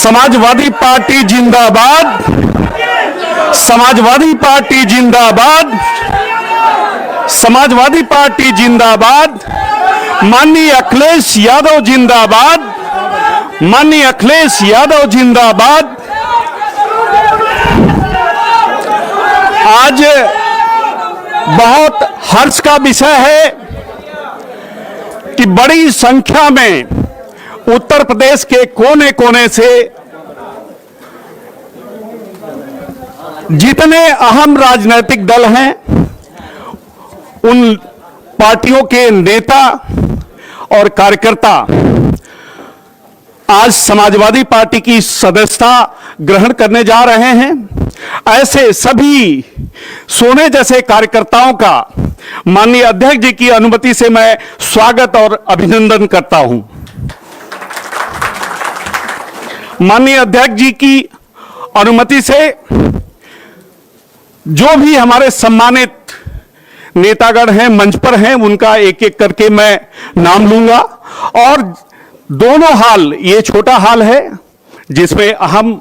Samajwadi party जिंदाबाद, Samajwadi party जिंदाबाद, Samajwadi party जिंदाबाद, माननीय अखिलेश यादव जिंदाबाद, माननीय अखिलेश यादव जिंदाबाद। आज बहुत हर्ष का विषय है कि बड़ी संख्या में उत्तर प्रदेश के कोने कोने से जितने अहम राजनीतिक दल हैं, उन पार्टियों के नेता और कार्यकर्ता आज समाजवादी पार्टी की सदस्यता ग्रहण करने जा रहे हैं। ऐसे सभी सोने जैसे कार्यकर्ताओं का माननीय अध्यक्ष जी की अनुमति से मैं स्वागत और अभिनंदन करता हूं। माननीय अध्यक्ष जी की अनुमति से जो भी हमारे सम्मानित नेतागण हैं, मंच पर हैं, उनका एक एक करके मैं नाम लूंगा। और दोनों हाल, ये छोटा हाल है जिसमें अहम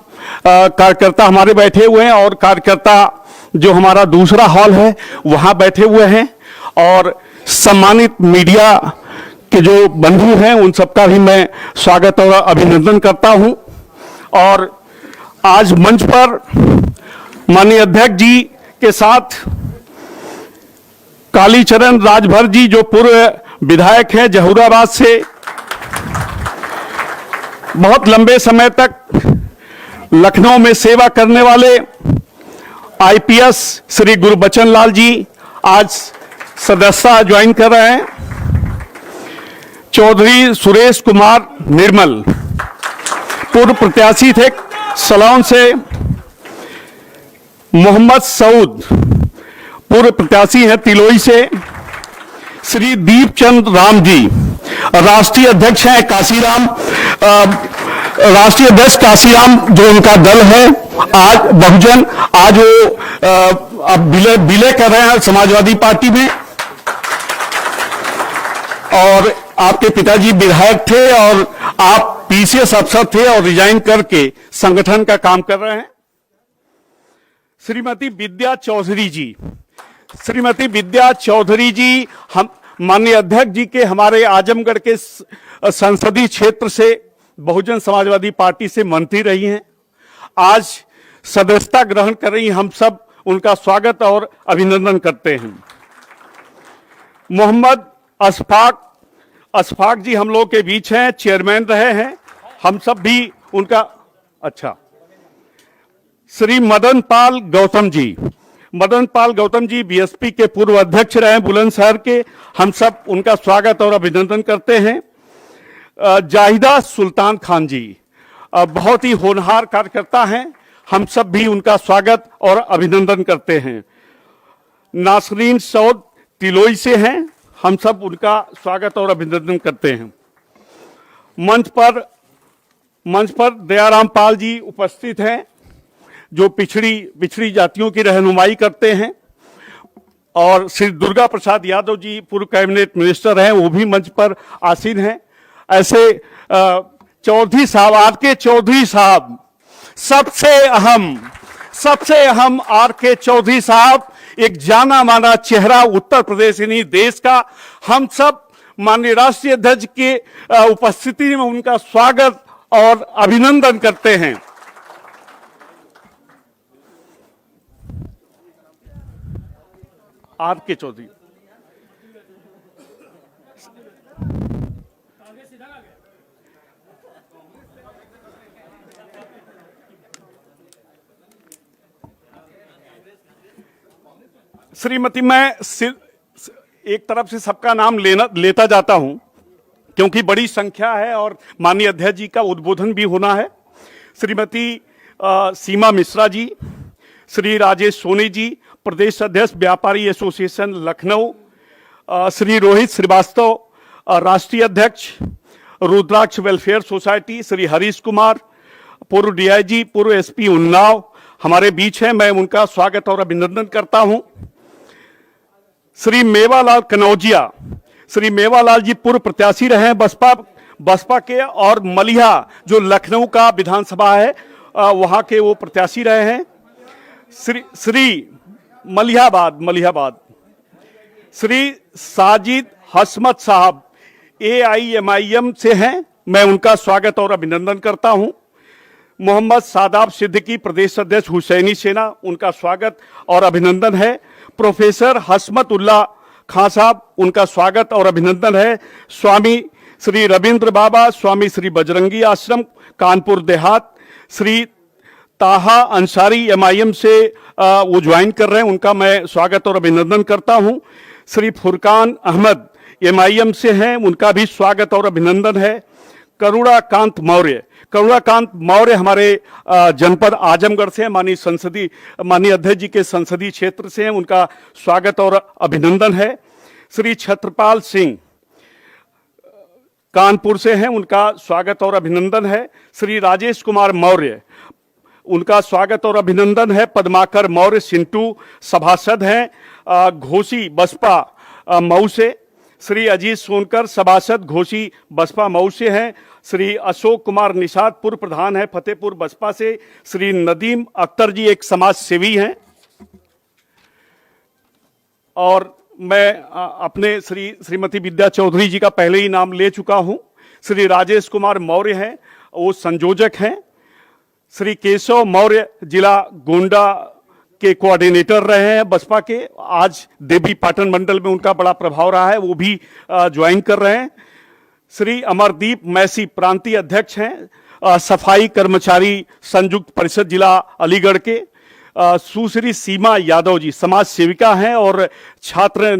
कार्यकर्ता हमारे बैठे हुए हैं और कार्यकर्ता जो हमारा दूसरा हॉल है वहां बैठे हुए हैं, और सम्मानित मीडिया के जो बंधु हैं उन सबका भी मैं स्वागत और अभिनंदन करता हूं। और आज मंच पर माननीय अध्यक्ष जी के साथ कालीचरण राजभर जी, जो पूर्व विधायक हैं जहूराबाद से, बहुत लंबे समय तक लखनऊ में सेवा करने वाले आईपीएस श्री गुरबचन लाल जी आज सदस्यता ज्वाइन कर रहे हैं। चौधरी सुरेश कुमार निर्मल पूर्व प्रत्याशी थे सलौन से। मोहम्मद सऊद पूर्व प्रत्याशी हैं तिलोई से। श्री दीपचंद राम जी राष्ट्रीय अध्यक्ष हैं काशीराम, राष्ट्रीय अध्यक्ष काशीराम जो उनका दल है आज बहुजन, आज वो अब विलय कर रहे हैं समाजवादी पार्टी में। और आपके पिताजी विधायक थे और आप पीसीएस अफसर थे और रिजाइन करके संगठन का काम कर रहे हैं। श्रीमती विद्या चौधरी जी, श्रीमती विद्या चौधरी जी हम माननीय अध्यक्ष जी के हमारे आजमगढ़ के संसदीय क्षेत्र से बहुजन समाजवादी पार्टी से मंत्री रही हैं, आज सदस्यता ग्रहण कर रही हैं। हम सब उनका स्वागत और अभिनंदन करते हैं। मोहम्मद अशफाक जी हम लोग के बीच हैं, चेयरमैन रहे हैं, हम सब भी उनका अच्छा। श्री मदन पाल गौतम जी बीएसपी के पूर्व अध्यक्ष रहे बुलंदशहर के, हम सब उनका स्वागत और अभिनंदन करते हैं। जाहिदा सुल्तान खान जी बहुत ही होनहार कार्यकर्ता हैं, हम सब भी उनका स्वागत और अभिनंदन करते हैं। नासरीन सऊद तिलोई से हैं, हम सब उनका स्वागत और अभिनंदन करते हैं। मंच पर दयाराम पाल जी उपस्थित हैं जो पिछड़ी जातियों की रहनुमाई करते हैं। और श्री दुर्गा प्रसाद यादव जी पूर्व कैबिनेट मिनिस्टर हैं, वो भी मंच पर आसीन हैं। ऐसे चौधरी साहब, आर के चौधरी साहब, सबसे अहम आर के चौधरी साहब, एक जाना माना चेहरा उत्तर प्रदेश ही नहीं देश का। हम सब माननीय राष्ट्रीय अध्यक्ष के उपस्थिति में उनका स्वागत और अभिनंदन करते हैं। आर के चौधरी श्रीमती, मैं एक तरफ से सबका नाम लेता जाता हूं क्योंकि बड़ी संख्या है और माननीय अध्यक्ष जी का उद्बोधन भी होना है। श्रीमती सीमा मिश्रा जी, श्री राजेश सोनी जी प्रदेश अध्यक्ष व्यापारी एसोसिएशन लखनऊ, श्री रोहित श्रीवास्तव राष्ट्रीय अध्यक्ष रुद्राक्ष वेलफेयर सोसाइटी, श्री हरीश कुमार पूर्व डीआईजी पूर्व एसपी उन्नाव हमारे बीच हैं, मैं उनका स्वागत और अभिनंदन करता हूं। श्री मेवालाल कनौजिया, श्री मेवालाल जी पूर्व प्रत्याशी रहे हैं बसपा बसपा के, और मलिहा जो लखनऊ का विधानसभा है वहां के वो प्रत्याशी रहे हैं। श्री मलिहाबाद श्री साजिद हसमत साहब AIMIM से हैं, मैं उनका स्वागत और अभिनंदन करता हूं। मोहम्मद सादाब सिद्दीकी प्रदेश अध्यक्ष हुसैनी सेना, उनका स्वागत और अभिनंदन है। प्रोफेसर हसमत उल्लाह खां साहब, उनका स्वागत और अभिनंदन है। स्वामी श्री रविंद्र बाबा, स्वामी श्री बजरंगी आश्रम कानपुर देहात, श्री ताहा अंसारी MIM से वो ज्वाइन कर रहे हैं, उनका मैं स्वागत और अभिनंदन करता हूं। श्री फुरकान अहमद MIM से हैं, उनका भी स्वागत और अभिनंदन है। करुणाकांत मौर्य हमारे जनपद आजमगढ़ से हैं, माननीय अध्यक्ष जी के संसदीय क्षेत्र से हैं, उनका स्वागत और अभिनंदन है। श्री छत्रपाल सिंह कानपुर से हैं, उनका स्वागत और अभिनंदन है। श्री राजेश कुमार मौर्य, उनका स्वागत और अभिनंदन है। पद्माकर मौर्य सिंटू सभासद हैं घोसी बसपा मऊ से। श्री अजीत सोनकर सभासद घोसी बसपा मऊ से हैं। श्री अशोक कुमार निषाद पूर्व प्रधान है फतेहपुर बसपा से। श्री नदीम अख्तर जी एक समाज सेवी हैं। और मैं अपने श्रीमती विद्या चौधरी जी का पहले ही नाम ले चुका हूं। श्री राजेश कुमार मौर्य हैं, वो संयोजक हैं। श्री केशव मौर्य जिला गोंडा के कोऑर्डिनेटर रहे हैं बसपा के, आज देवी पाटन मंडल में उनका बड़ा प्रभाव रहा है, वो भी ज्वाइन कर रहे हैं। श्री अमरदीप मैसी प्रांतीय अध्यक्ष हैं सफाई कर्मचारी संयुक्त परिषद जिला अलीगढ़ के। सुश्री सीमा यादव जी समाज सेविका हैं और छात्र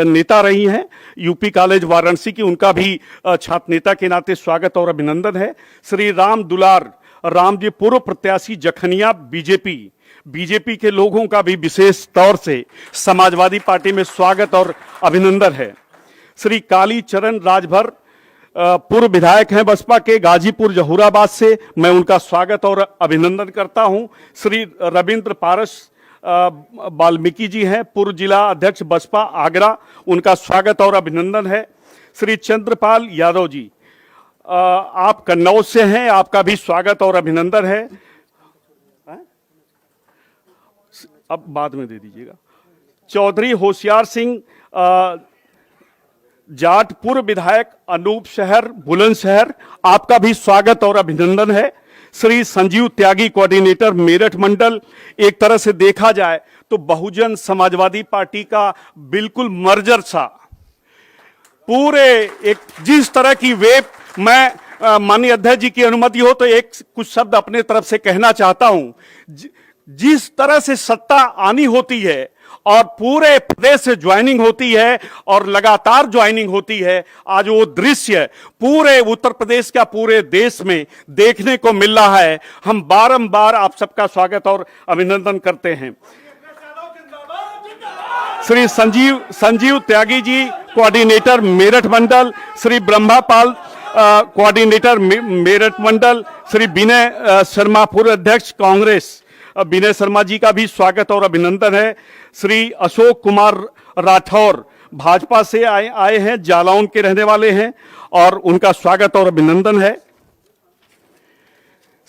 नेता रही हैं यूपी कॉलेज वाराणसी की, उनका भी छात्र नेता के नाते स्वागत और अभिनंदन है। श्री राम दुलार राम जी पूर्व प्रत्याशी जखनिया बीजेपी के लोगों का भी विशेष तौर से समाजवादी पार्टी में स्वागत और अभिनंदन है। श्री कालीचरण राजभर पूर्व विधायक हैं बसपा के गाजीपुर जहूराबाद से, मैं उनका स्वागत और अभिनंदन करता हूं। श्री रविंद्र पारस वाल्मीकि जी हैं पूर्व जिला अध्यक्ष बसपा आगरा, उनका स्वागत और अभिनंदन है। श्री चंद्रपाल यादव जी आप कन्नौज से हैं, आपका भी स्वागत और अभिनंदन है। अब बाद में दे दीजिएगा। चौधरी होशियार सिंह जाट पूर्व विधायक अनूप शहर बुलंदशहर, आपका भी स्वागत और अभिनंदन है। श्री संजीव त्यागी कोऑर्डिनेटर मेरठ मंडल, एक तरह से देखा जाए तो बहुजन समाजवादी पार्टी का बिल्कुल मर्जर सा पूरे एक जिस तरह की वेब, मैं माननीय अध्यक्ष जी की अनुमति हो तो एक कुछ शब्द अपने तरफ से कहना चाहता हूं। जिस तरह से सत्ता आनी होती है और पूरे प्रदेश से ज्वाइनिंग होती है और लगातार ज्वाइनिंग होती है, आज वो दृश्य पूरे उत्तर प्रदेश का पूरे देश में देखने को मिल रहा है। हम बारंबार आप सबका स्वागत और अभिनंदन करते हैं। श्री संजीव त्यागी जी कोऑर्डिनेटर मेरठ मंडल, श्री ब्रह्मापाल कोऑर्डिनेटर मेरठ मंडल, श्री विनय शर्मा पूर्व अध्यक्ष कांग्रेस, विनय शर्मा जी का भी स्वागत और अभिनंदन है। श्री अशोक कुमार राठौर भाजपा से आए हैं, जालौन के रहने वाले हैं और उनका स्वागत और अभिनंदन है।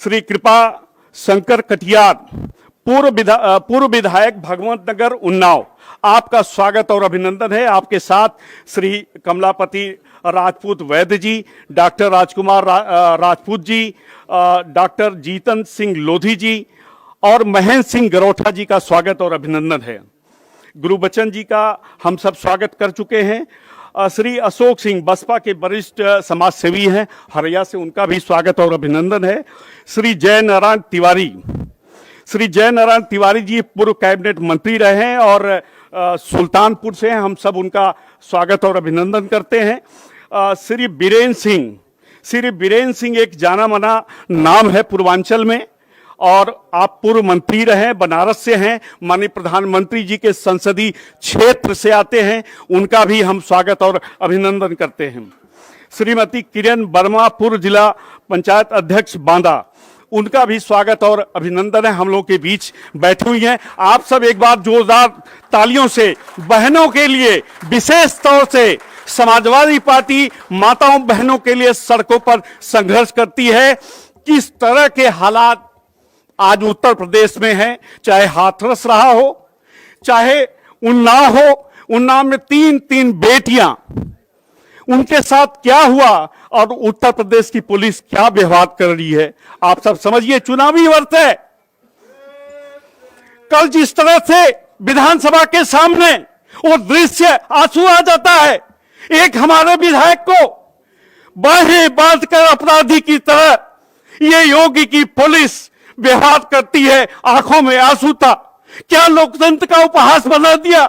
श्री कृपा शंकर कटियार पूर्व विधायक भगवंत नगर उन्नाव, आपका स्वागत और अभिनंदन है। आपके साथ श्री कमलापति राजपूत वैद्य जी, डॉक्टर राजकुमार राजपूत जी, डॉक्टर जीतन सिंह लोधी जी और महेंद्र सिंह गरोठा जी का स्वागत और अभिनंदन है। गुरुबचन जी का हम सब स्वागत कर चुके हैं। श्री अशोक सिंह बसपा के वरिष्ठ समाज सेवी हैं हरिया से, उनका भी स्वागत और अभिनंदन है। श्री जयनारायण तिवारी जी पूर्व कैबिनेट मंत्री रहे हैं और सुल्तानपुर से हैं, हम सब उनका स्वागत और अभिनंदन करते हैं। श्री बीरेन सिंह एक जाना माना नाम है पूर्वांचल में और आप पूर्व मंत्री रहे, बनारस से हैं, माननीय प्रधानमंत्री जी के संसदीय क्षेत्र से आते हैं, उनका भी हम स्वागत और अभिनंदन करते हैं। श्रीमती किरण वर्मा पूर्व जिला पंचायत अध्यक्ष बांदा, उनका भी स्वागत और अभिनंदन है, हम लोगों के बीच बैठी हुई हैं। आप सब एक बार जोरदार तालियों से बहनों के लिए विशेष तौर से समाजवादी पार्टी माताओं बहनों के लिए सड़कों पर संघर्ष करती है। किस तरह के हालात आज उत्तर प्रदेश में हैं, चाहे हाथरस रहा हो, चाहे उन्नाव हो, उन्नाव में 3 बेटियां, उनके साथ क्या हुआ और उत्तर प्रदेश की पुलिस क्या व्यवहार कर रही है, आप सब समझिए। चुनावी वर्ष है। कल जिस तरह से विधानसभा के सामने वो दृश्य आंसू आ जाता है, एक हमारे विधायक को बाहें बांधकर अपराधी की तरह ये योगी की पुलिस व्यवहार करती है, आंखों में आंसू था। क्या लोकतंत्र का उपहास बना दिया,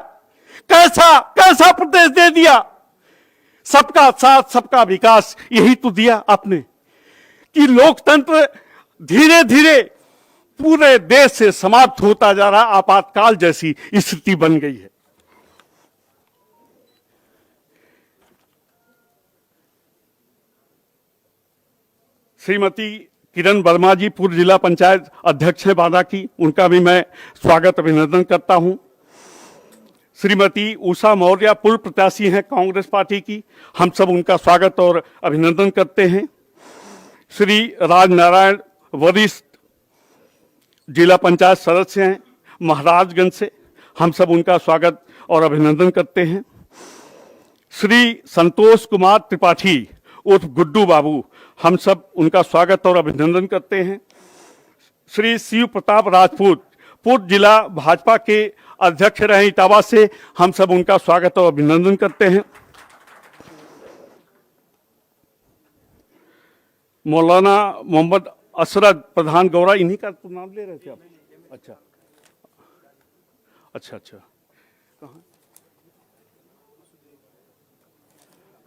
कैसा प्रदेश दे दिया। सबका साथ सबका विकास यही तो दिया आपने, कि लोकतंत्र धीरे धीरे पूरे देश से समाप्त होता जा रहा, आपातकाल जैसी स्थिति बन गई है। श्रीमती किरण वर्मा जी पूर्व जिला पंचायत अध्यक्ष है बांदा की, उनका भी मैं स्वागत अभिनंदन करता हूं। श्रीमती उषा मौर्य पूर्व प्रत्याशी हैं कांग्रेस पार्टी की, हम सब उनका स्वागत और अभिनंदन करते हैं। श्री राजनारायण वरिष्ठ जिला पंचायत सदस्य हैं महाराजगंज से, हम सब उनका स्वागत और अभिनंदन करते हैं। श्री संतोष कुमार त्रिपाठी उर्फ गुड्डू बाबू, हम सब उनका स्वागत और अभिनंदन करते हैं। श्री शिव प्रताप राजपूत पूर्व जिला भाजपा के अध्यक्ष रहे इटावा से, हम सब उनका स्वागत और अभिनंदन करते हैं। मौलाना मोहम्मद असरद प्रधान गौरा, इन्हीं का तो नाम ले रहे थे आप? अच्छा। कहाँ?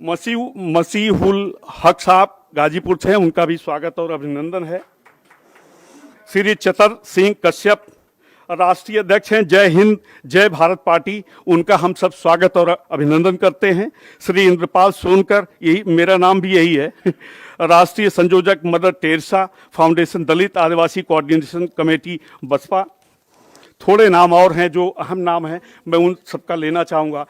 मसीहुल हक साहब गाजीपुर से हैं, उनका भी स्वागत और अभिनंदन है। श्री चतर सिंह कश्यप राष्ट्रीय अध्यक्ष हैं जय हिंद जय भारत पार्टी, उनका हम सब स्वागत और अभिनंदन करते हैं। श्री इंद्रपाल सोनकर, यही मेरा नाम भी यही है, राष्ट्रीय संयोजक मदर टेरेसा फाउंडेशन दलित आदिवासी कोऑर्डिनेशन कमेटी बसपा। थोड़े नाम और हैं जो अहम नाम हैं, मैं उन सबका लेना चाहूँगा।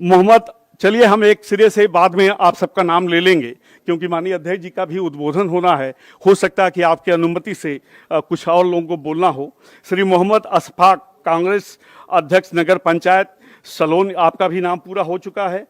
मोहम्मद, चलिए हम एक सिरे से बाद में आप सबका नाम ले लेंगे, क्योंकि माननीय अध्यक्ष जी का भी उद्बोधन होना है, हो सकता है कि आपकी अनुमति से कुछ और लोगों को बोलना हो। श्री मोहम्मद अशफाक कांग्रेस अध्यक्ष नगर पंचायत सलोन, आपका भी नाम पूरा हो चुका है।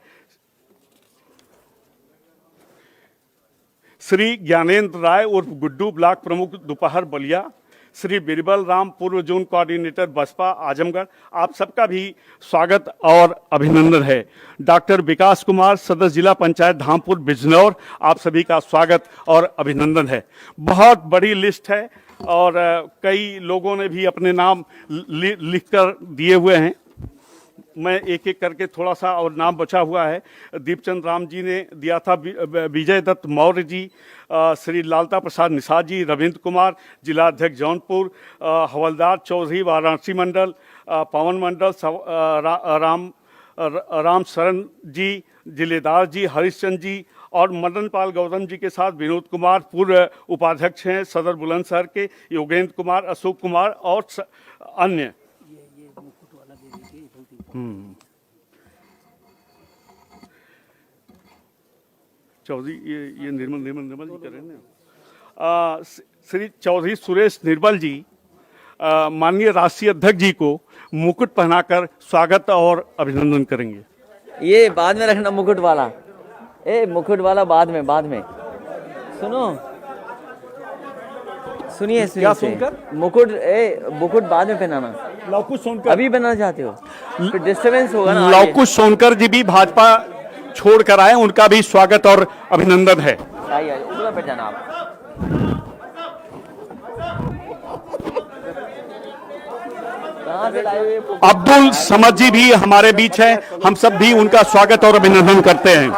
श्री ज्ञानेंद्र राय उर्फ गुड्डू ब्लॉक प्रमुख दोपहर बलिया। श्री बिरबल राम पूर्व जोन कोऑर्डिनेटर बसपा आजमगढ़, आप सबका भी स्वागत और अभिनंदन है। डॉक्टर विकास कुमार सदस्य जिला पंचायत धामपुर बिजनौर, आप सभी का स्वागत और अभिनंदन है। बहुत बड़ी लिस्ट है और कई लोगों ने भी अपने नाम लिख कर दिए हुए हैं। मैं एक एक करके थोड़ा सा, और नाम बचा हुआ है। दीपचंद राम जी ने दिया था, विजय दत्त मौर्य जी, श्री लालता प्रसाद निषाद जी, रविंद्र कुमार जिला अध्यक्ष जौनपुर, हवलदार चौधरी वाराणसी मंडल, पवन मंडल, राम शरण जी, जिलेदार जी, हरिश्चंद्र जी और मदन पाल गौतम जी के साथ विनोद कुमार पूर्व उपाध्यक्ष हैं सदर बुलंदशहर के, योगेंद्र कुमार, अशोक कुमार और अन्य। चौधरी ये निर्मल जी कर रहे हैं। श्री चौधरी सुरेश निर्मल जी माननीय राष्ट्रीय अध्यक्ष जी को मुकुट पहनाकर स्वागत और अभिनंदन करेंगे। ये बाद में रखना मुकुट वाला, मुकुट वाला बाद में सुनिए क्या सुनकर? मुकुट बाद में पहनाना। लवकुश सोनकर अभी बनाना चाहते हो, फिर डिस्टर्बेंस होगा ना। लवकुश सोनकर जी भी भाजपा छोड़ कर आए, उनका भी स्वागत और अभिनंदन है। उधर बैठ जाना आप। अब्दुल समद जी भी हमारे बीच हैं, हम सब भी उनका स्वागत और अभिनंदन करते हैं।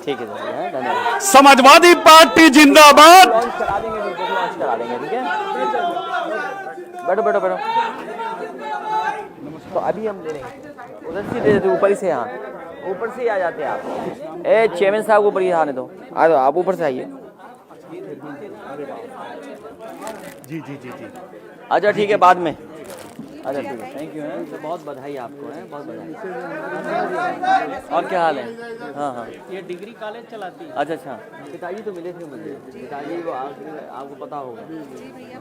ठीक है, धन्यवाद। समाजवादी पार्टी जिंदाबाद। करा देंगे, ठीक है। बैठो। तो अभी हम ले लेंगे, उधर से दे देते, ऊपर से, यहाँ ऊपर से ही आ जाते हैं आप। चेयरमैन साहब को ऊपर ही आने दो, आ जाओ आप, ऊपर से आइए। जी जी जी जी। अच्छा ठीक है, बाद में। अच्छा ठीक है, थैंक यू है, तो बहुत बधाई आपको है, बहुत बधाई। और क्या हाल है? हाँ हाँ, ये डिग्री कॉलेज चलाती है। अच्छा अच्छा, पिताजी तो मिले थे मुझे, पिताजी को आपको पता होगा।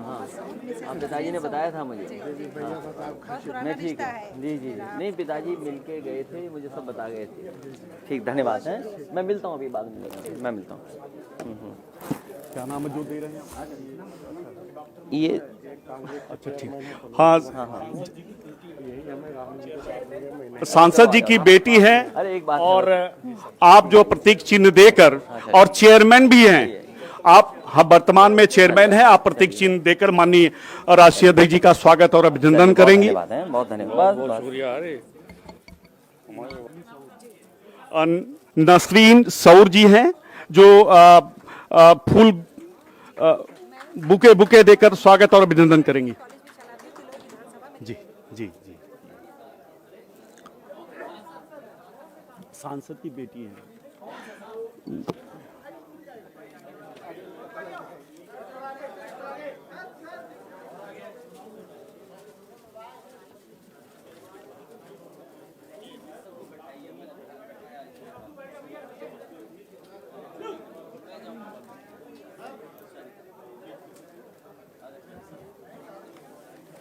हाँ, आप पिताजी ने बताया था मुझे। हाँ, मैं ठीक है, जी जी जी, नहीं पिताजी मिल के गए थे, मुझे सब बता गए थे। ठीक, धन्यवाद है, मैं मिलता हूँ अभी बाद में, मैं मिलता हूँ। क्या नाम है जो दे रहे हैं आप? ये अच्छा ठीक। हाँ, हाँ हाँ, सांसद जी की बेटी है अरे एक बात है। और आप जो प्रतीक चिन्ह देकर और चेयरमैन भी हैं आप, हाँ वर्तमान में चेयरमैन है, आप प्रतीक चिन्ह देकर माननीय राष्ट्रीय अध्यक्ष जी का स्वागत और अभिनंदन करेंगे। धन्यवाद है, बहुत धन्यवाद, बस बस। नसरीन सौर जी हैं जो फूल बुके देकर स्वागत और अभिनंदन करेंगी। जी जी जी, सांसद की बेटी है।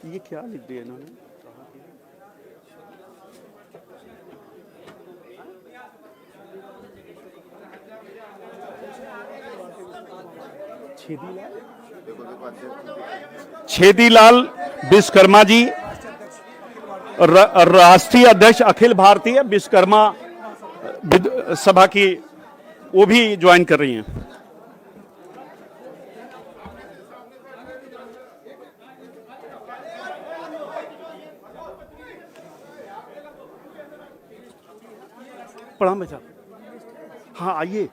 ये क्या लिख दिया इन्होंने? छेदीलाल विश्वकर्मा जी, राष्ट्रीय अध्यक्ष अखिल भारतीय विश्वकर्मा सभा की, वो भी ज्वाइन कर रही हैं। प्रणाम भाई साहब। हाँ आइए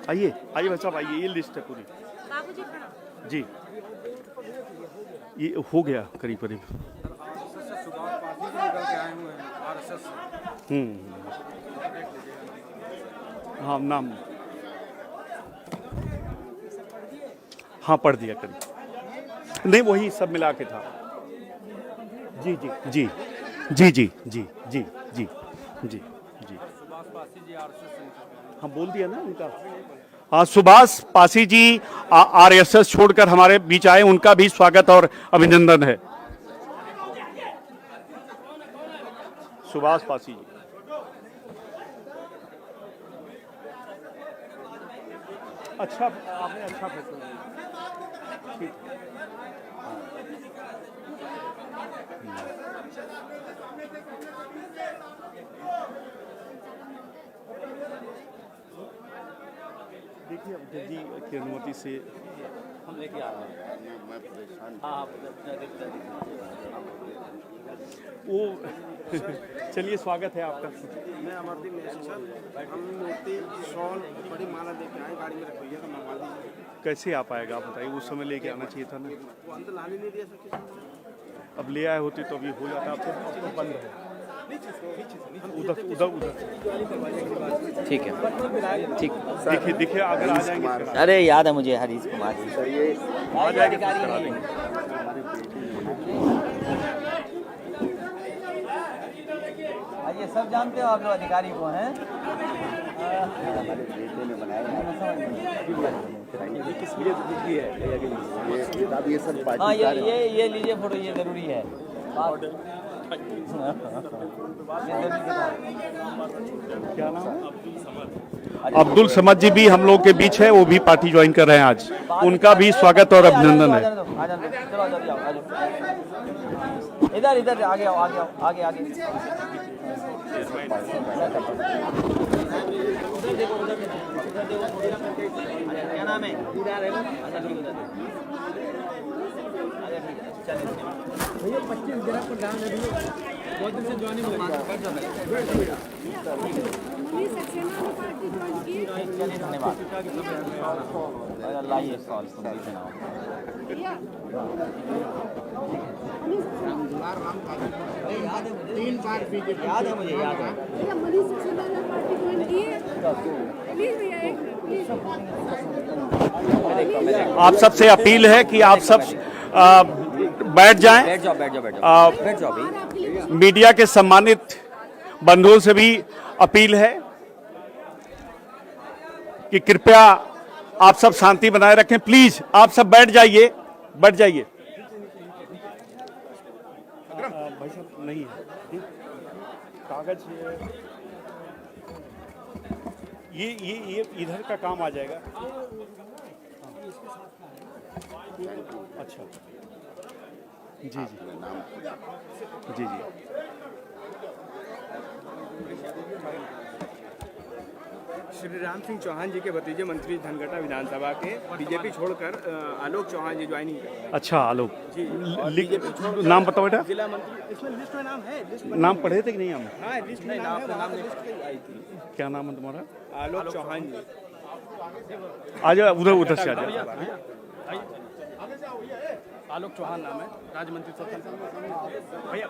आइए आइए भाई साहब आइए, ये लिस्ट है पूरी। जी ये हो गया करीब करीब। हाँ नाम, हाँ पढ़ दिया करीब, नहीं वही सब मिला के था। जी जी जी जी जी जी जी जी जी जी, हाँ बोल दिया ना उनका। हाँ सुभाष पासी जी आरएसएस छोड़कर हमारे बीच आए, उनका भी स्वागत और अभिनंदन है। सुभाष पासी जी, अच्छा आपने अच्छा फैसला लिया। ठीक। देखिए अध्यक्ष जी की अनुमति से हम लेके आ रहे हैं। हाँ वो चलिए स्वागत है आपका। मैं अमरदीप नेशन सर, हम मूर्ति शॉल बड़ी माला लेके आए, गाड़ी में रखी है तो मंगवा दीजिए। कैसे आ पाएगा आप बताइए, उस समय लेके आना चाहिए था ना। वो अंदर लाने नहीं दिया सर किसी ने। अब ले आए होते तो अभी हो जाता। अब तो बंद है, उधर उधर उधर। ठीक है, ठीक। देखिए देखिए अगर आ जाएंगे फिर अरे याद है मुझे हरीश कुमार जी, आ जाएंगे फिर करा देंगे। ये सब जानते हो आप लोग अधिकारी को हैं? हाँ ये लीजिए फोटो, ये जरूरी है। क्या नाम है? अब्दुल समद जी भी हम लोग के बीच है, वो भी पार्टी ज्वाइन कर रहे हैं आज, उनका भी स्वागत और अभिनंदन है। इधर इधर आगे आओ, आगे आओ, आगे आगे। क्या नाम है? भैया 25 जरा प्रधान है, बहुत दिन से ज्वाइनिंग हो रही है। धन्यवाद। लाइए सॉल्व सुनाओ। तीन बार बीजेपी याद है मुझे, याद है। मनीष सक्सेना ने पार्टी ज्वाइन की है। प्लीज भैया एक मिनट। आप सबसे अपील है कि आप सब बैठ जाएं। बैठ जाओ बैठ जाओ बैठ जाओ बैठ जाओ भाई। मीडिया के सम्मानित बंधुओं से भी अपील है कि कृपया आप सब शांति बनाए रखें। प्लीज आप सब बैठ जाइए, बैठ जाइए। भाई साहब नहीं है कागज, ये इधर का काम आ जाएगा। अच्छा जी जी जी जी। श्री राम सिंह चौहान जी के भतीजे मंत्री धनघटा विधानसभा के बीजेपी छोड़कर आलोक चौहान जी ज्वाइनिंग कर रहे हैं। अच्छा आलोक जी, और लिख बीजेपी छोड़ नाम बताओ बेटा। जिला मंत्री इसमें लिस्ट में नाम है, लिस्ट में नाम पढ़े थे कि नहीं हम? हाँ लिस्ट में नाम है, वहाँ पे लिस्ट में आई थी। क्या नाम है तुम्हारा? आलोक चौहान जी। आ जाओ उधर, उधर से आ जाओ। आलोक चौहान नाम है, राज्य मंत्री भैया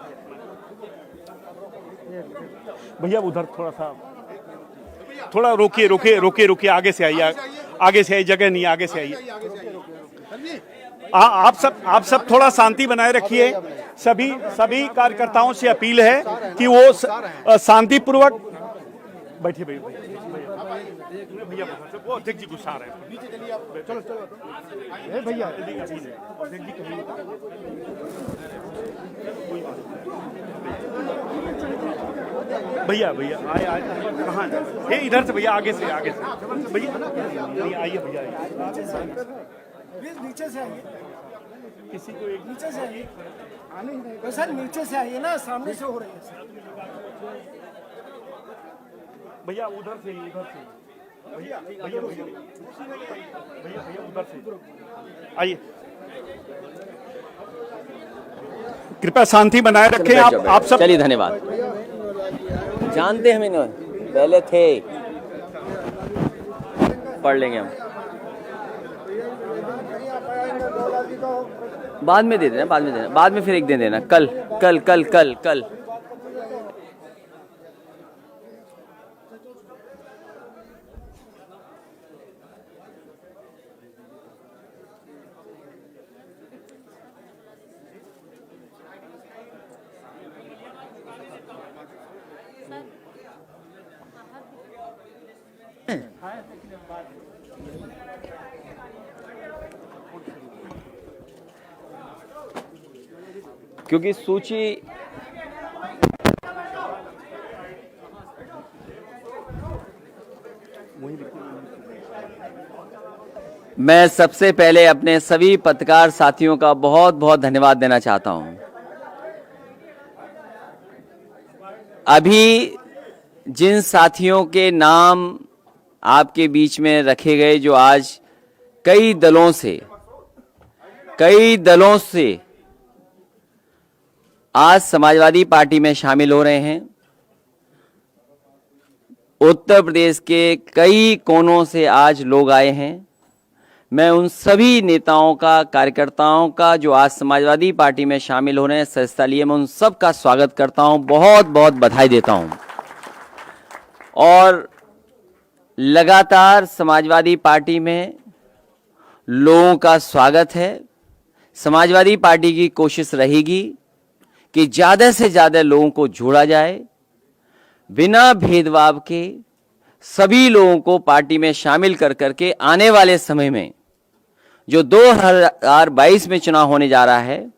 भैया उधर थोड़ा रोकिए रोकिए रोकिए रोकिए, आगे से आइए, आगे से आइए, जगह नहीं, आगे से आइए। आप सब थोड़ा शांति बनाए रखिए। सभी कार्यकर्ताओं से अपील है कि वो शांतिपूर्वक बैठिए। भैया वो अध्यक्ष जी गुस्सा रहे हैं। चलो भैया भैया भैया आए कहाँ? ये इधर से भैया, आगे से भैया नहीं आइए भैया, नीचे से आइए, किसी को एक नीचे से आइए, आने ही नहीं सर, नीचे से आइए ना, सामने से हो रही है सर। भैया उधर से भैया उधर से आइए। कृपया शांति बनाए रखें। आप सब चलिए धन्यवाद। जानते हम इन्हें, पहले थे, पढ़ लेंगे हम, बाद में दे देना, बाद में फिर एक दे देना, कल कल कल कल कल। क्योंकि सूची मैं सबसे पहले अपने सभी पत्रकार साथियों का बहुत बहुत धन्यवाद देना चाहता हूं। अभी जिन साथियों के नाम आपके बीच में रखे गए, जो आज कई दलों से आज समाजवादी पार्टी में शामिल हो रहे हैं, उत्तर प्रदेश के कई कोनों से आज लोग आए हैं, मैं उन सभी नेताओं का, कार्यकर्ताओं का जो आज समाजवादी पार्टी में शामिल हो रहे हैं, सदस्यता लिए, मैं उन सब का स्वागत करता हूं, बहुत बहुत बधाई देता हूं। और लगातार समाजवादी पार्टी में लोगों का स्वागत है। समाजवादी पार्टी की कोशिश रहेगी कि ज़्यादा से ज़्यादा लोगों को जोड़ा जाए, बिना भेदभाव के सभी लोगों को पार्टी में शामिल कर करके आने वाले समय में जो 2022 में चुनाव होने जा रहा है,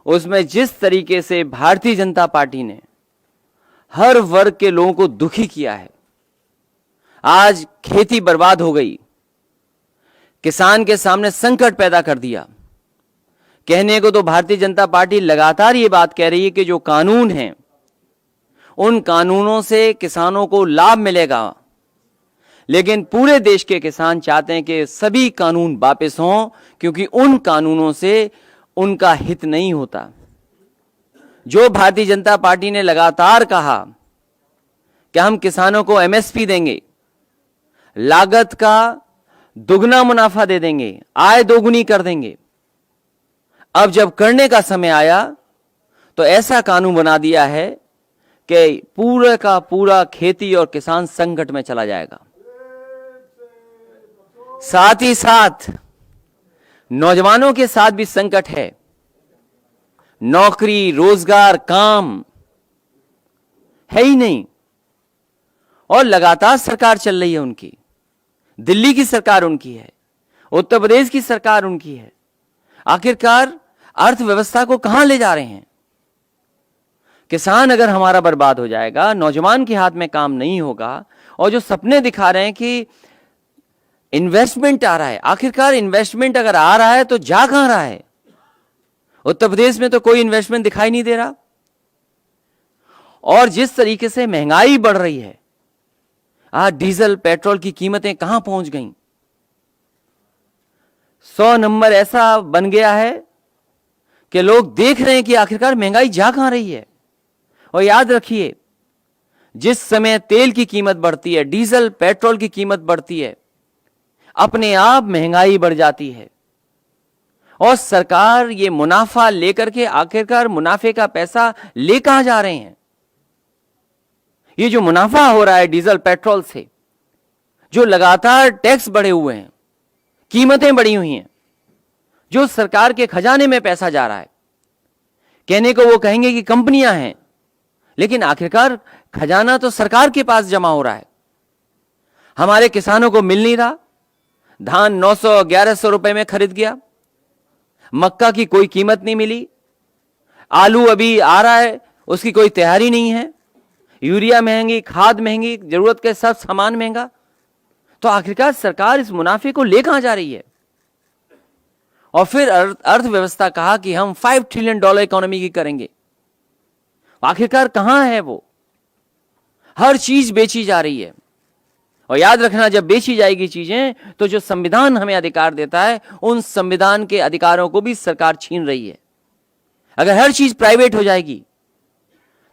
उसमें जिस तरीके से भारतीय जनता पार्टी ने हर वर्ग के लोगों को दुखी किया है, आज खेती बर्बाद हो गई, किसान के सामने संकट पैदा कर दिया। कहने को तो भारतीय जनता पार्टी लगातार ये बात कह रही है कि जो कानून हैं, उन कानूनों से किसानों को लाभ मिलेगा, लेकिन पूरे देश के किसान चाहते हैं कि सभी कानून वापस हों, क्योंकि उन कानूनों से उनका हित नहीं होता। जो भारतीय जनता पार्टी ने लगातार कहा कि हम किसानों को एमएसपी देंगे, लागत का दुगना मुनाफा दे देंगे, आय दोगुनी कर देंगे, अब जब करने का समय आया तो ऐसा कानून बना दिया है कि पूरा का पूरा खेती और किसान संकट में चला जाएगा। साथ ही साथ नौजवानों के साथ भी संकट है। नौकरी, रोजगार, काम है ही नहीं और लगातार सरकार चल रही है उनकी। दिल्ली की सरकार उनकी है, उत्तर प्रदेश की सरकार उनकी है। आखिरकार अर्थव्यवस्था को कहां ले जा रहे हैं? किसान अगर हमारा बर्बाद हो जाएगा, नौजवान के हाथ में काम नहीं होगा और जो सपने दिखा रहे हैं कि इन्वेस्टमेंट आ रहा है, आखिरकार इन्वेस्टमेंट अगर आ रहा है तो जा कहां रहा है? उत्तर प्रदेश में तो कोई इन्वेस्टमेंट दिखाई नहीं दे रहा। और जिस तरीके से महंगाई बढ़ रही है, आज डीजल पेट्रोल की कीमतें कहां पहुंच गईं? 100 नंबर ऐसा बन गया है कि लोग देख रहे हैं कि आखिरकार महंगाई जा कहां रही है। और याद रखिए, जिस समय तेल की कीमत बढ़ती है, डीजल पेट्रोल की कीमत बढ़ती है, अपने आप महंगाई बढ़ जाती है और सरकार ये मुनाफा लेकर के आखिरकार मुनाफे का पैसा ले कहां जा रहे हैं? ये जो मुनाफा हो रहा है डीजल पेट्रोल से, जो लगातार टैक्स बढ़े हुए हैं, कीमतें बढ़ी हुई हैं, जो सरकार के खजाने में पैसा जा रहा है। कहने को वो कहेंगे कि कंपनियां हैं, लेकिन आखिरकार खजाना तो सरकार के पास जमा हो रहा है। हमारे किसानों को मिल नहीं रहा। धान 900-1100 रुपए में खरीद गया, मक्का की कोई कीमत नहीं मिली, आलू अभी आ रहा है उसकी कोई तैयारी नहीं है, यूरिया महंगी, खाद महंगी, जरूरत के सब सामान महंगा। तो आखिरकार सरकार इस मुनाफे को ले कहां जा रही है? और फिर अर्थव्यवस्था कहा कि हम $5 ट्रिलियन इकोनॉमी की करेंगे। आखिरकार कहां है वो? हर चीज बेची जा रही है। और याद रखना, जब बेची जाएगी चीजें तो जो संविधान हमें अधिकार देता है, उन संविधान के अधिकारों को भी सरकार छीन रही है। अगर हर चीज प्राइवेट हो जाएगी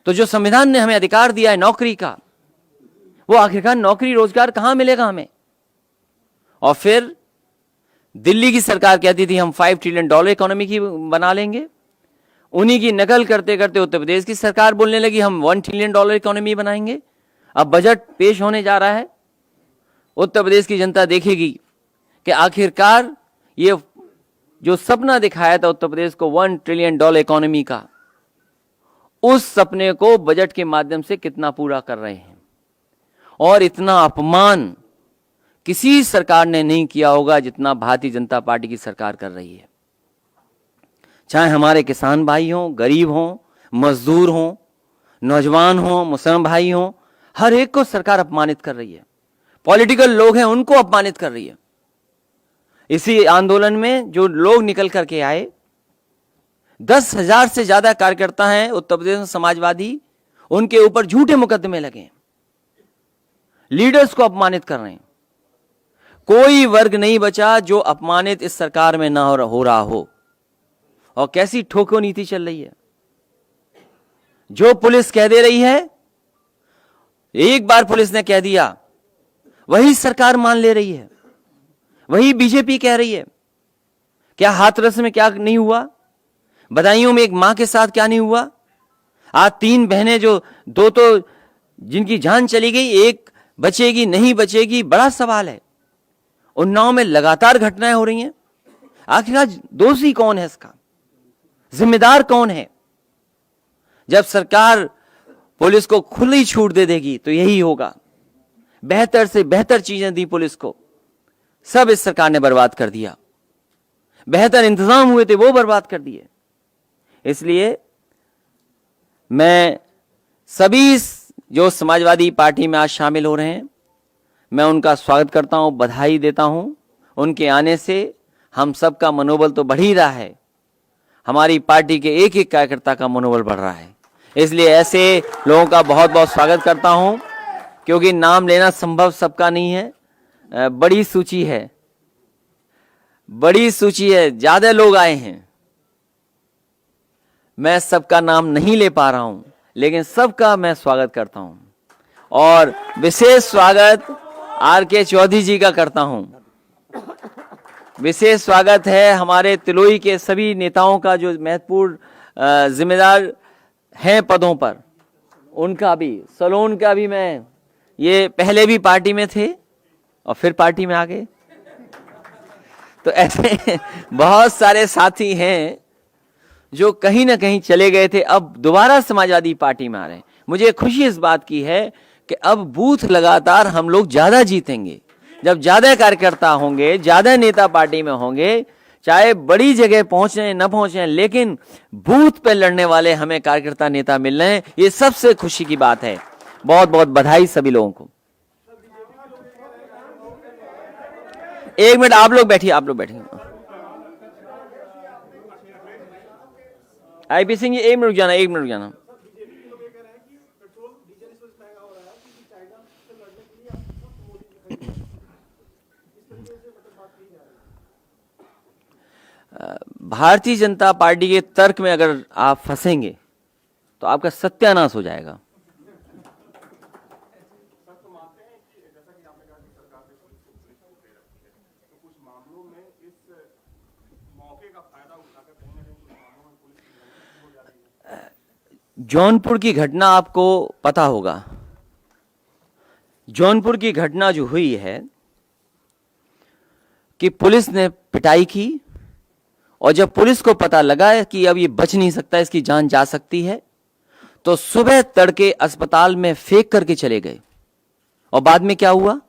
तो जो संविधान ने हमें अधिकार दिया है नौकरी का, वो आखिरकार नौकरी रोजगार कहां मिलेगा हमें? और फिर दिल्ली की सरकार कहती थी हम $5 ट्रिलियन इकोनॉमी की बना लेंगे। उन्हीं की नकल करते करते उत्तर प्रदेश की सरकार बोलने लगी हम $1 ट्रिलियन इकोनॉमी बनाएंगे। अब बजट पेश होने जा रहा है, उत्तर प्रदेश की जनता देखेगी कि आखिरकार ये जो सपना दिखाया था उत्तर प्रदेश को $1 ट्रिलियन इकोनॉमी का, उस सपने को बजट के माध्यम से कितना पूरा कर रहे हैं। और इतना अपमान किसी सरकार ने नहीं किया होगा जितना भारतीय जनता पार्टी की सरकार कर रही है। चाहे हमारे किसान भाई हों, गरीब हों, मजदूर हों, नौजवान हों, मुसलमान भाई हों, हर एक को सरकार अपमानित कर रही है। पॉलिटिकल लोग हैं उनको अपमानित कर रही है। इसी आंदोलन में जो लोग निकल करके आए, 10,000 से ज्यादा कार्यकर्ता हैं उत्तर प्रदेश में समाजवादी, उनके ऊपर झूठे मुकदमे लगे, लीडर्स को अपमानित कर रहे हैं। कोई वर्ग नहीं बचा जो अपमानित इस सरकार में ना हो रहा हो। और कैसी ठोको नीति चल रही है। जो पुलिस कह दे रही है, एक बार पुलिस ने कह दिया, वही सरकार मान ले रही है, वही बीजेपी कह रही है। क्या हाथरस में क्या नहीं हुआ? बदायूं में एक मां के साथ क्या नहीं हुआ? आज 3 बहनें जो 2 तो जिनकी जान चली गई, एक बचेगी नहीं बचेगी, बड़ा सवाल है। उन्नाव में लगातार घटनाएं हो रही हैं। आखिरकार दोषी कौन है इसका? जिम्मेदार कौन है? जब सरकार पुलिस को खुली छूट दे देगी तो यही होगा। बेहतर से बेहतर चीजें दी पुलिस को, सब इस सरकार ने बर्बाद कर दिया। बेहतर इंतजाम हुए थे वो बर्बाद कर दिए। इसलिए मैं सभी जो समाजवादी पार्टी में आज शामिल हो रहे हैं, मैं उनका स्वागत करता हूं, बधाई देता हूं। उनके आने से हम सबका मनोबल तो बढ़ ही रहा है, हमारी पार्टी के एक एक कार्यकर्ता का मनोबल बढ़ रहा है। इसलिए ऐसे लोगों का बहुत बहुत स्वागत करता हूं, क्योंकि नाम लेना संभव सबका नहीं है। बड़ी सूची है, बड़ी सूची है, ज्यादा लोग आए हैं, मैं सबका नाम नहीं ले पा रहा हूं, लेकिन सबका मैं स्वागत करता हूं। और विशेष स्वागत RK चौधरी जी का करता हूं। विशेष स्वागत है हमारे तिलोई के सभी नेताओं का जो महत्वपूर्ण जिम्मेदार हैं पदों पर, उनका भी, सलोन का भी। मैं ये पहले भी पार्टी में थे और फिर पार्टी में आ गए, तो ऐसे बहुत सारे साथी हैं जो कहीं ना कहीं चले गए थे, अब दोबारा समाजवादी पार्टी में आ रहे हैं। मुझे खुशी इस बात की है कि अब बूथ लगातार हम लोग ज्यादा जीतेंगे। जब ज्यादा कार्यकर्ता होंगे, ज्यादा नेता पार्टी में होंगे, चाहे बड़ी जगह पहुंचे न पहुंचे, लेकिन बूथ पे लड़ने वाले हमें कार्यकर्ता नेता मिल रहे हैं, ये सबसे खुशी की बात है। बहुत बहुत बधाई सभी लोगों को। एक मिनट आप लोग बैठिए, आप लोग बैठिए। आईपी सिंह जी, एक मिनट रुक जाना, एक मिनट रुक जाना। भारतीय जनता पार्टी के तर्क में अगर आप फंसेंगे तो आपका सत्यानाश हो जाएगा। जौनपुर की घटना आपको पता होगा। जौनपुर की घटना जो हुई है कि पुलिस ने पिटाई की, और जब पुलिस को पता लगा कि अब ये बच नहीं सकता, इसकी जान जा सकती है, तो सुबह तड़के अस्पताल में फेंक करके चले गए। और बाद में क्या हुआ?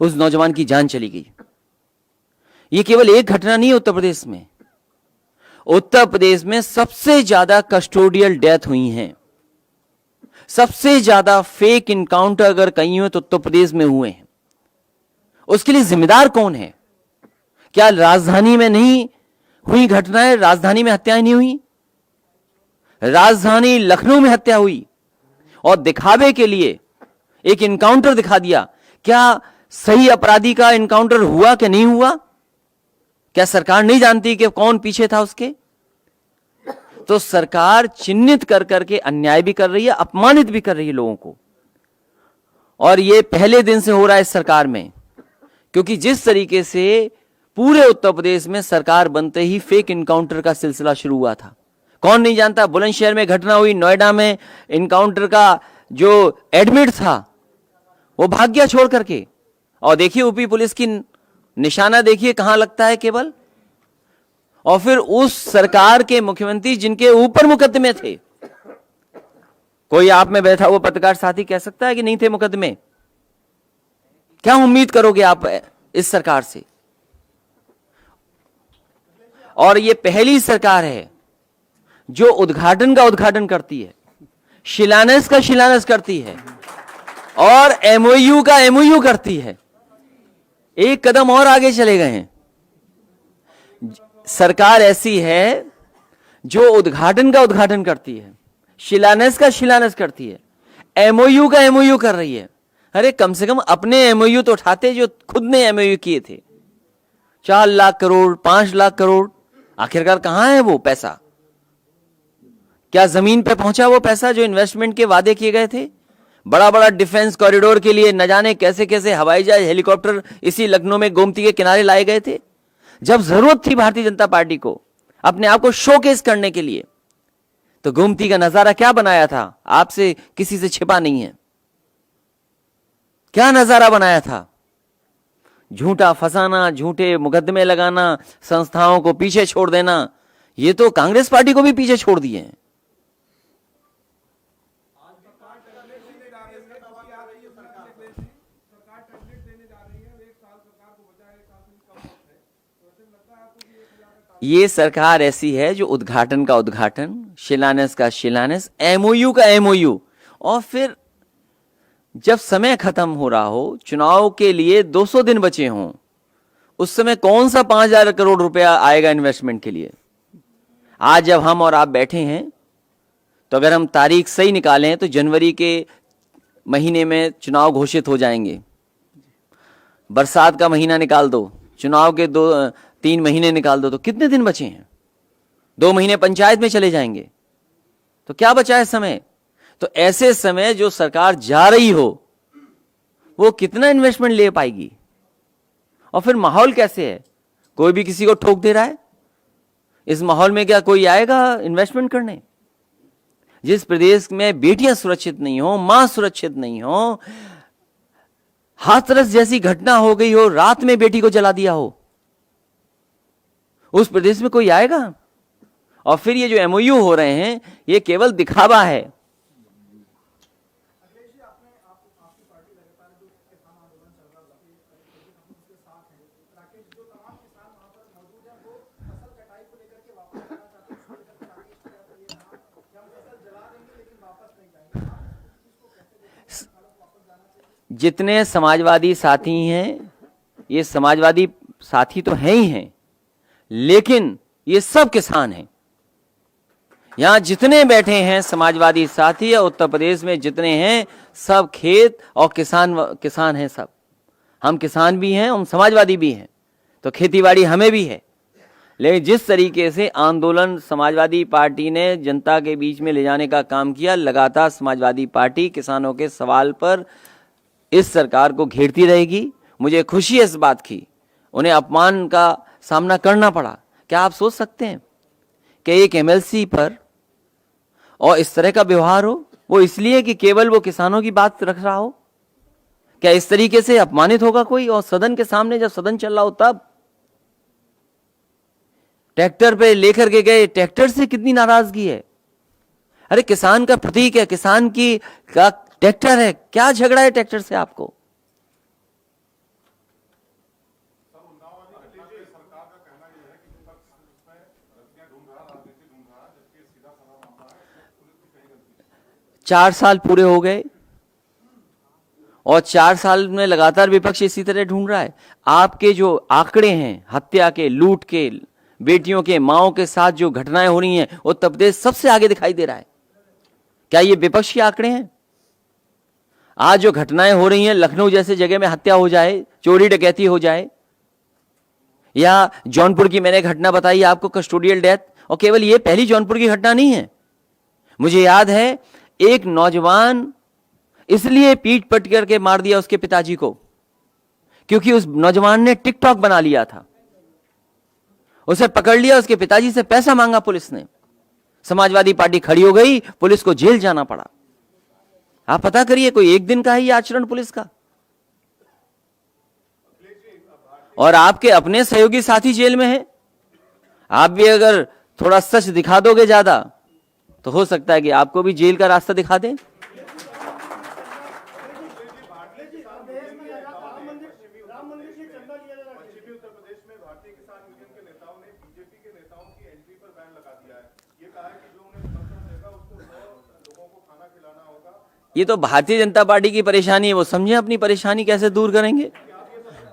उस नौजवान की जान चली गई। ये केवल एक घटना नहीं है उत्तर प्रदेश में। उत्तर प्रदेश में सबसे ज्यादा कस्टोडियल डेथ हुई हैं, सबसे ज्यादा फेक इनकाउंटर अगर कहीं हुए तो उत्तर प्रदेश में हुए हैं। उसके लिए जिम्मेदार कौन है? क्या राजधानी में नहीं हुई घटनाएं? राजधानी में हत्याएं नहीं हुई? राजधानी लखनऊ में हत्या हुई और दिखावे के लिए एक इनकाउंटर दिखा दिया। क्या सही अपराधी का इनकाउंटर हुआ कि नहीं हुआ? क्या सरकार नहीं जानती कि कौन पीछे था उसके? तो सरकार चिन्हित कर करके अन्याय भी कर रही है, अपमानित भी कर रही है लोगों को। और ये पहले दिन से हो रहा है इस सरकार में, क्योंकि जिस तरीके से पूरे उत्तर प्रदेश में सरकार बनते ही फेक इनकाउंटर का सिलसिला शुरू हुआ था। कौन नहीं जानता? बुलंदशहर में घटना हुई, नोएडा में इनकाउंटर का जो एडमिट था वो भाग गया छोड़ करके। और देखिए यूपी पुलिस की निशाना देखिए कहां लगता है केवल। और फिर उस सरकार के मुख्यमंत्री जिनके ऊपर मुकदमे थे, कोई आप में बैठा हुआ पत्रकार साथी कह सकता है कि नहीं थे मुकदमे? क्या उम्मीद करोगे आप इस सरकार से? और ये पहली सरकार है जो उद्घाटन का उद्घाटन करती है, शिलान्यास का शिलान्यास करती है और एमओयू का एमओयू करती है। एक कदम और आगे चले गए हैं। सरकार ऐसी है जो उद्घाटन का उद्घाटन करती है, शिलान्यास का शिलान्यास करती है, एमओयू का एमओयू कर रही है। अरे कम से कम अपने एमओयू तो उठाते जो खुद ने एमओयू किए थे। 4 लाख करोड़, 5 लाख करोड़, आखिरकार कहां है वो पैसा? क्या जमीन पे पहुंचा वो पैसा जो इन्वेस्टमेंट के वादे किए गए थे? बड़ा बड़ा डिफेंस कॉरिडोर के लिए न जाने कैसे कैसे हवाई जहाज, हेलीकॉप्टर इसी लखनऊ में गोमती के किनारे लाए गए थे। जब जरूरत थी भारतीय जनता पार्टी को अपने आप को शोकेस करने के लिए, तो गोमती का नजारा क्या बनाया था? आपसे किसी से छिपा नहीं है। क्या नजारा बनाया था? झूठा फंसाना, झूठे मुकदमे लगाना, संस्थाओं को पीछे छोड़ देना। ये तो कांग्रेस पार्टी को भी पीछे छोड़ दिए हैं। ये सरकार ऐसी है जो उद्घाटन का उद्घाटन, शिलान्यास का शिलान्यास, एमओयू का एमओयू, और फिर जब समय खत्म हो रहा हो, चुनाव के लिए 200 दिन बचे हों, उस समय कौन सा 5,000 करोड़ रुपया आएगा इन्वेस्टमेंट के लिए? आज जब हम और आप बैठे हैं तो अगर हम तारीख सही निकालें तो जनवरी के महीने में चुनाव घोषित हो जाएंगे। बरसात का महीना निकाल दो, चुनाव के 2-3 महीने निकाल दो, तो कितने दिन बचे हैं? 2 महीने पंचायत में चले जाएंगे। तो क्या बचा है समय? तो ऐसे समय जो सरकार जा रही हो वो कितना इन्वेस्टमेंट ले पाएगी? और फिर माहौल कैसे है? कोई भी किसी को ठोक दे रहा है। इस माहौल में क्या कोई आएगा इन्वेस्टमेंट करने? जिस प्रदेश में बेटियां सुरक्षित नहीं हो, मां सुरक्षित नहीं हो, हाथरस जैसी घटना हो गई हो, रात में बेटी को जला दिया हो, उस प्रदेश में कोई आएगा? और फिर ये जो एमओयू हो रहे हैं ये केवल दिखावा है। जितने समाजवादी साथी हैं, ये समाजवादी साथी तो हैं ही हैं, लेकिन ये सब किसान हैं। यहां जितने बैठे हैं समाजवादी साथी या उत्तर प्रदेश में जितने हैं, सब खेत और किसान हैं। सब हम किसान भी हैं, हम समाजवादी भी हैं, तो खेतीबाड़ी हमें भी है। लेकिन जिस तरीके से आंदोलन समाजवादी पार्टी ने जनता के बीच में ले जाने का काम किया, लगातार समाजवादी पार्टी किसानों के सवाल पर इस सरकार को घेरती रहेगी। मुझे खुशी है इस बात की, उन्हें अपमान का सामना करना पड़ा। क्या आप सोच सकते हैं कि एक एमएलसी पर और इस तरह का व्यवहार हो? वो इसलिए कि केवल वो किसानों की बात रख रहा हो? क्या इस तरीके से अपमानित होगा कोई? और सदन के सामने जब सदन चल रहा हो तब ट्रैक्टर पे लेकर के गए, ट्रैक्टर से कितनी नाराजगी है। अरे किसान का प्रतीक है, किसान की का ट्रैक्टर है, क्या झगड़ा है ट्रैक्टर से आपको? चार साल पूरे हो गए और 4 साल में लगातार विपक्ष इसी तरह ढूंढ रहा है। आपके जो आंकड़े हैं हत्या के, लूट के, बेटियों के, माओं के साथ जो घटनाएं हो रही हैं, उत्तर प्रदेश सबसे आगे दिखाई दे रहा है। क्या ये विपक्ष के आंकड़े हैं? आज जो घटनाएं हो रही हैं, लखनऊ जैसे जगह में हत्या हो जाए, चोरी डकैती हो जाए, या जौनपुर की मैंने घटना बताई आपको, कस्टोडियल डेथ, और केवल ये पहली जौनपुर की घटना नहीं है। मुझे याद है एक नौजवान इसलिए पीट पट करके मार दिया उसके पिताजी को क्योंकि उस नौजवान ने टिकटॉक बना लिया था। उसे पकड़ लिया, उसके पिताजी से पैसा मांगा पुलिस ने, समाजवादी पार्टी खड़ी हो गई, पुलिस को जेल जाना पड़ा। आप पता करिए, कोई एक दिन का है ये आचरण पुलिस का? और आपके अपने सहयोगी साथी जेल में हैं। आप भी अगर थोड़ा सच दिखा दोगे ज्यादा तो हो सकता है कि आपको भी जेल का रास्ता दिखा दें। ये तो भारतीय जनता पार्टी की परेशानी है, वो समझे अपनी परेशानी कैसे दूर करेंगे।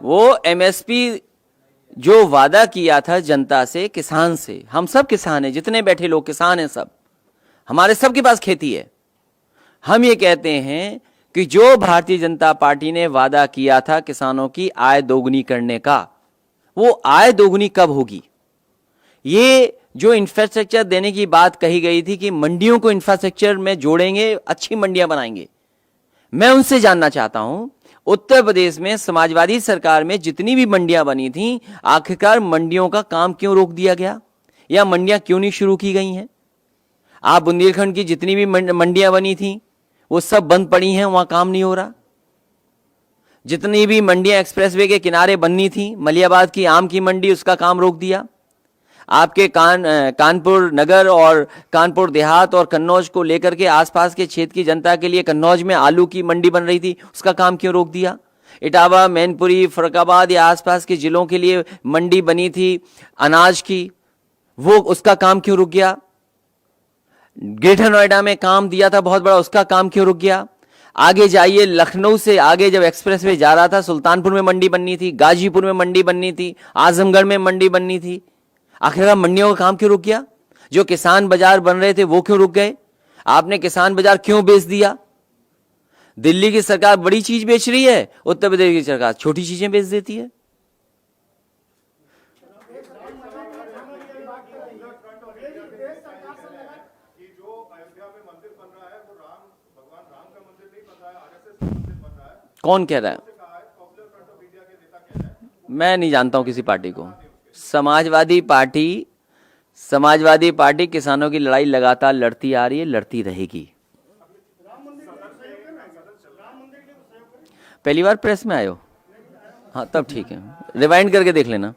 वो एमएसपी जो वादा किया था जनता से, किसान से, हम सब किसान हैं, जितने बैठे लोग किसान हैं, सब हमारे सबके पास खेती है। हम ये कहते हैं कि जो भारतीय जनता पार्टी ने वादा किया था किसानों की आय दोगुनी करने का, वो आय दोगुनी कब होगी? ये जो इंफ्रास्ट्रक्चर देने की बात कही गई थी कि मंडियों को इंफ्रास्ट्रक्चर में जोड़ेंगे, अच्छी मंडियां बनाएंगे, मैं उनसे जानना चाहता हूं, उत्तर प्रदेश में समाजवादी सरकार में जितनी भी मंडियां बनी थी, आखिरकार मंडियों का काम क्यों रोक दिया गया या मंडियां क्यों नहीं शुरू की गई हैं? आप बुंदेलखंड की जितनी भी मंडियां बनी थी वो सब बंद पड़ी हैं, वहां काम नहीं हो रहा। जितनी भी मंडियां एक्सप्रेसवे के किनारे बननी थी, मलियाबाद की आम की मंडी, उसका काम रोक दिया। आपके कानपुर नगर और कानपुर देहात और कन्नौज को लेकर के आसपास के क्षेत्र की जनता के लिए कन्नौज में आलू की मंडी बन रही थी, उसका काम क्यों रोक दिया? इटावा, मैनपुरी, फरुखाबाद या आसपास के जिलों के लिए मंडी बनी थी अनाज की, वो उसका काम क्यों रुक गया? ग्रेटर नोएडा में काम दिया था बहुत बड़ा, उसका काम क्यों रुक गया? आगे जाइए, लखनऊ से आगे जब एक्सप्रेसवे जा रहा था, सुल्तानपुर में मंडी बननी थी, गाजीपुर में मंडी बननी थी, आजमगढ़ में मंडी बननी थी, आखिरकार मंडियों का काम क्यों रुक गया? जो किसान बाजार बन रहे थे वो क्यों रुक गए? आपने किसान बाजार क्यों बेच दिया? दिल्ली की सरकार बड़ी चीज बेच रही है, उत्तर प्रदेश की सरकार छोटी चीजें बेच देती है। कौन कह रहा है? मैं नहीं जानता हूं किसी पार्टी को। समाजवादी पार्टी किसानों की लड़ाई लगातार लड़ती आ रही है, लड़ती रहेगी। पहली बार प्रेस में आए हो? हाँ, तब ठीक है, रिवाइंड करके देख लेना।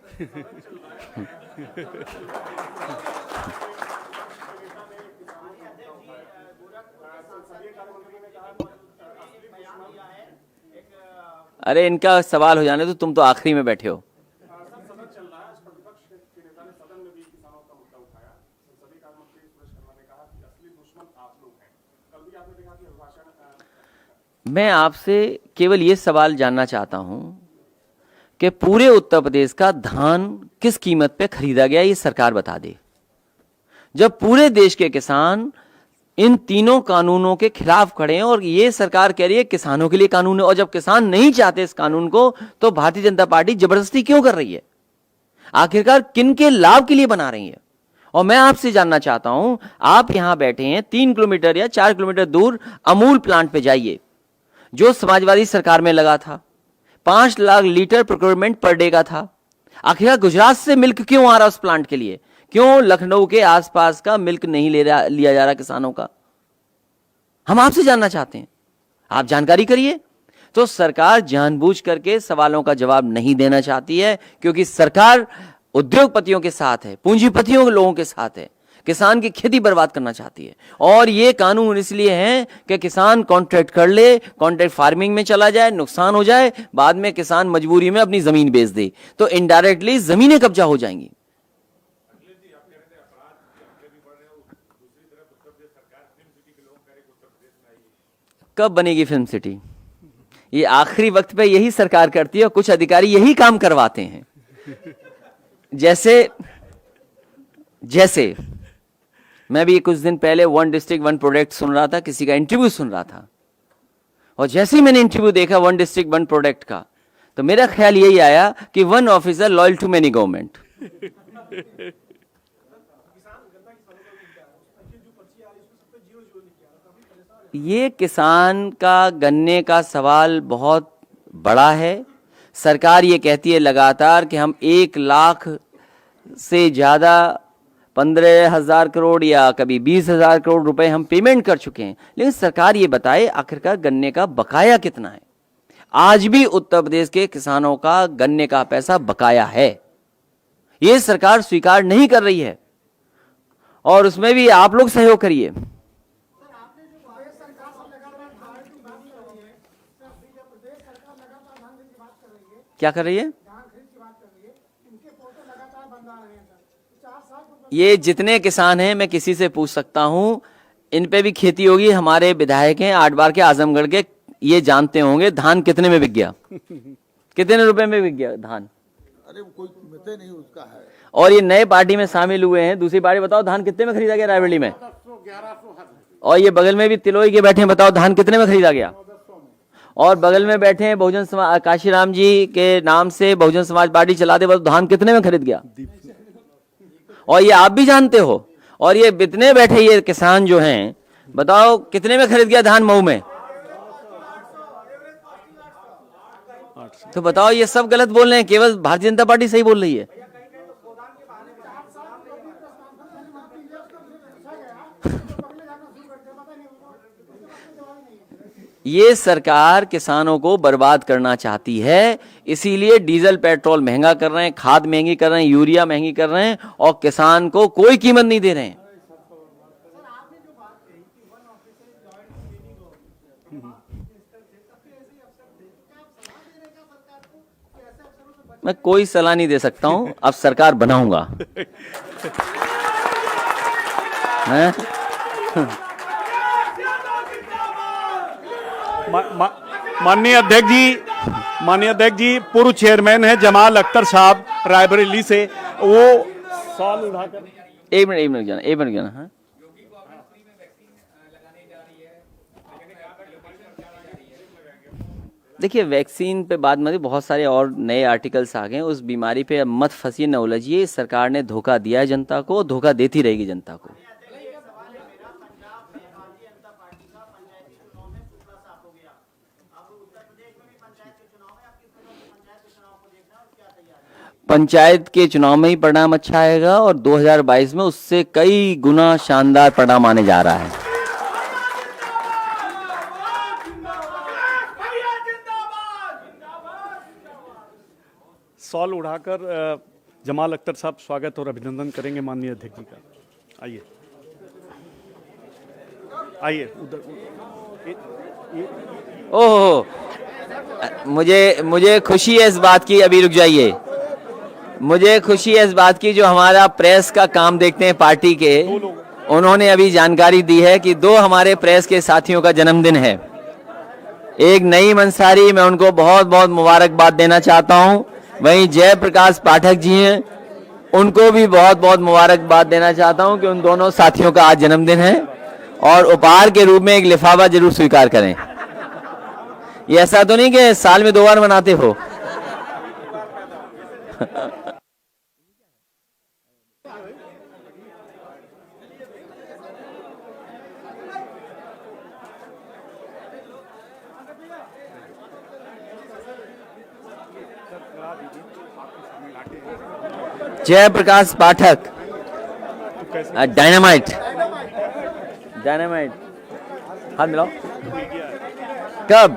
अरे इनका सवाल हो जाने तो, तुम तो आखिरी में बैठे हो। मैं आपसे केवल ये सवाल जानना चाहता हूं कि पूरे उत्तर प्रदेश का धान किस कीमत पे खरीदा गया, ये सरकार बता दे। जब पूरे देश के किसान इन तीनों कानूनों के खिलाफ खड़े हैं और ये सरकार कह रही है किसानों के लिए कानून है, और जब किसान नहीं चाहते इस कानून को तो भारतीय जनता पार्टी जबरदस्ती क्यों कर रही है? आखिरकार किन के लाभ के लिए बना रही है? और मैं आपसे जानना चाहता हूं, आप यहां बैठे हैं, 3 किलोमीटर या 4 किलोमीटर दूर अमूल प्लांट पे जाइए, जो समाजवादी सरकार में लगा था। 5 lakh litre procurement per day का था। आखिर गुजरात से मिल्क क्यों आ रहा उस प्लांट के लिए? क्यों लखनऊ के आसपास का मिल्क नहीं लिया जा रहा किसानों का? हम आपसे जानना चाहते हैं, आप जानकारी करिए। तो सरकार जानबूझ करके सवालों का जवाब नहीं देना चाहती है, क्योंकि सरकार उद्योगपतियों के साथ है, पूंजीपतियों के लोगों के साथ है, किसान की खेती बर्बाद करना चाहती है। और ये कानून इसलिए है कि किसान कॉन्ट्रैक्ट कर ले, कॉन्ट्रैक्ट फार्मिंग में चला जाए, नुकसान हो जाए, बाद में किसान मजबूरी में अपनी जमीन बेच दे, तो इनडायरेक्टली जमीनें कब्जा हो जाएंगी। कब बनेगी फिल्म सिटी? ये आखिरी वक्त पे यही सरकार करती है और कुछ अधिकारी यही काम करवाते हैं। जैसे मैं भी कुछ दिन पहले 1 डिस्ट्रिक्ट 1 प्रोडक्ट सुन रहा था, किसी का इंटरव्यू सुन रहा था, और जैसे ही मैंने इंटरव्यू देखा 1 डिस्ट्रिक्ट 1 प्रोडक्ट का, तो मेरा ख्याल यही आया कि 1 officer loyal to many government. ये किसान का गन्ने का सवाल बहुत बड़ा है। सरकार ये कहती है लगातार कि हम 1 लाख से ज्यादा 15,000 करोड़ या कभी 20,000 करोड़ रुपए हम पेमेंट कर चुके हैं, लेकिन सरकार ये बताए आखिरकार गन्ने का बकाया कितना है। आज भी उत्तर प्रदेश के किसानों का गन्ने का पैसा बकाया है, ये सरकार स्वीकार नहीं कर रही है, और उसमें भी आप लोग सहयोग करिए। क्या कर रही है? ये जितने किसान हैं, मैं किसी से पूछ सकता हूं, इन पे भी खेती होगी। हमारे विधायक हैं 8 बार के आजमगढ़ के, ये जानते होंगे धान कितने में बिक गया, कितने रुपए में बिक गया धान। अरे कोई कीमत नहीं उसका है। और ये नए पार्टी में शामिल हुए हैं। दूसरी पार्टी बताओ धान कितने में खरीदा गया रायबरेली में? और ये बगल में भी तिलोई के बैठे हैं, बताओ धान कितने में खरीदा गया? और बगल में बैठे हैं बहुजन समाज, काशीराम जी के नाम से बहुजन समाज पार्टी चलाते वक्त धान कितने में खरीद गया? और ये आप भी जानते हो। और ये इतने बैठे ये किसान जो हैं, बताओ कितने में खरीद गया धान मऊ में? तो बताओ, ये सब गलत बोल रहे हैं, केवल भारतीय जनता पार्टी सही बोल रही है। ये सरकार किसानों को बर्बाद करना चाहती है, इसीलिए डीजल पेट्रोल महंगा कर रहे हैं, खाद महंगी कर रहे हैं, यूरिया महंगी कर रहे हैं, और किसान को कोई कीमत नहीं दे रहे हैं। मैं कोई सलाह नहीं दे सकता हूं, अब सरकार बनाऊंगा। माननीय अध्यक्ष जी पूर्व चेयरमैन है जमाल अख्तर साहब रायबरेली से, वो सवाल उठाकर एक मिनट जाना। हाँ, देखिए वैक्सीन पे बाद में बहुत सारे और नए आर्टिकल्स आ गए, उस बीमारी पे मत फंसिए, न उलझिए। सरकार ने धोखा दिया है जनता को, धोखा देती रहेगी जनता को। पंचायत के चुनाव में ही परिणाम अच्छा आएगा, और 2022 में उससे कई गुना शानदार परिणाम आने जा रहा है। सवाल उठाकर जमाल अख्तर साहब स्वागत और अभिनंदन करेंगे माननीय अध्यक्ष जी का। आइए आइए ओह, मुझे खुशी है इस बात की, अभी रुक जाइए, मुझे खुशी है इस बात की जो हमारा प्रेस का काम देखते हैं पार्टी के, उन्होंने अभी जानकारी दी है कि 2 हमारे प्रेस के साथियों का जन्मदिन है। एक नईम अंसारी, मैं उनको बहुत बहुत मुबारकबाद देना चाहता हूं। वहीं जयप्रकाश पाठक जी हैं, उनको भी बहुत बहुत मुबारकबाद देना चाहता हूं कि उन दोनों साथियों का आज जन्मदिन है और उपहार के रूप में एक लिफाफा जरूर स्वीकार करें। ये ऐसा तो नहीं कि साल में 2 बार मनाते हो। जयप्रकाश पाठक, डायनामाइट हाथ मिलाओ। कब?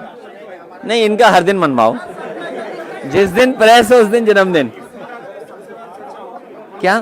नहीं, इनका हर दिन मनवाओ, जिस दिन प्रेस हो उस दिन जन्मदिन। क्या